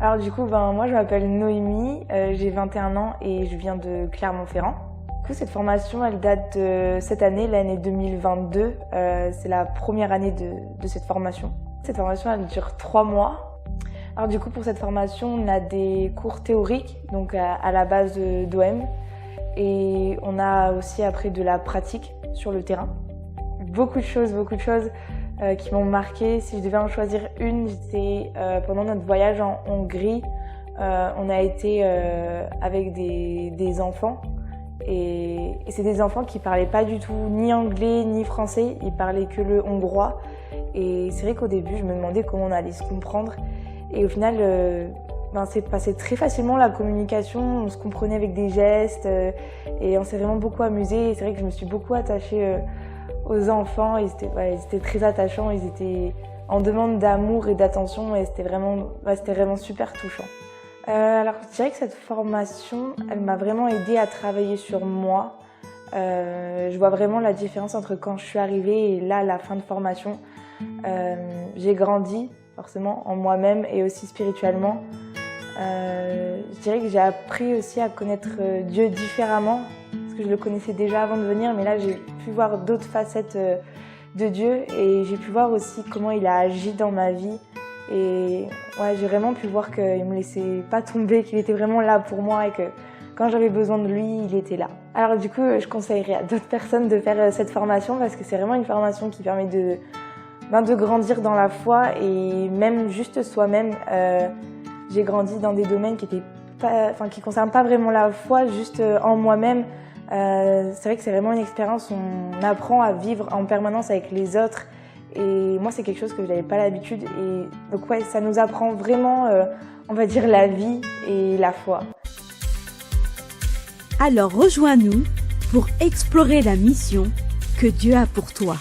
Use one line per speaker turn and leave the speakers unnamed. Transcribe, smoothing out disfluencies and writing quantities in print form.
Alors du coup, moi je m'appelle Noémie, j'ai 21 ans et je viens de Clermont-Ferrand. Du coup, cette formation, elle date de cette année, l'année 2022. C'est la première année de cette formation. Cette formation, elle dure 3 mois. Alors du coup, pour cette formation, on a des cours théoriques, donc à la base d'OM. Et on a aussi après de la pratique sur le terrain. Beaucoup de choses qui m'ont marqué. Si je devais en choisir une, c'était pendant notre voyage en Hongrie. On a été avec des enfants et c'est des enfants qui parlaient pas du tout ni anglais ni français, ils parlaient que le hongrois. Et c'est vrai qu'au début, je me demandais comment on allait se comprendre. Et au final, c'est passé très facilement la communication, on se comprenait avec des gestes et on s'est vraiment beaucoup amusé. Et c'est vrai que je me suis beaucoup attachée aux enfants, ils étaient très attachants, ils étaient en demande d'amour et d'attention et c'était vraiment super touchant. Alors je dirais que cette formation, elle m'a vraiment aidée à travailler sur moi. Je vois vraiment la différence entre quand je suis arrivée et là, la fin de formation. J'ai grandi forcément en moi-même et aussi spirituellement. Je dirais que j'ai appris aussi à connaître Dieu différemment, parce que je le connaissais déjà avant de venir, mais là j'ai pu voir d'autres facettes de Dieu et j'ai pu voir aussi comment il a agi dans ma vie. Et ouais, j'ai vraiment pu voir qu'il ne me laissait pas tomber, qu'il était vraiment là pour moi et que quand j'avais besoin de lui, il était là. Alors du coup, je conseillerais à d'autres personnes de faire cette formation parce que c'est vraiment une formation qui permet de grandir dans la foi et même juste soi-même. J'ai grandi dans des domaines qui concernent pas vraiment la foi, juste en moi-même. C'est vrai que c'est vraiment une expérience où on apprend à vivre en permanence avec les autres. Et moi, c'est quelque chose que je n'avais pas l'habitude. Et donc ouais, ça nous apprend vraiment, on va dire, la vie et la foi.
Alors rejoins-nous pour explorer la mission que Dieu a pour toi.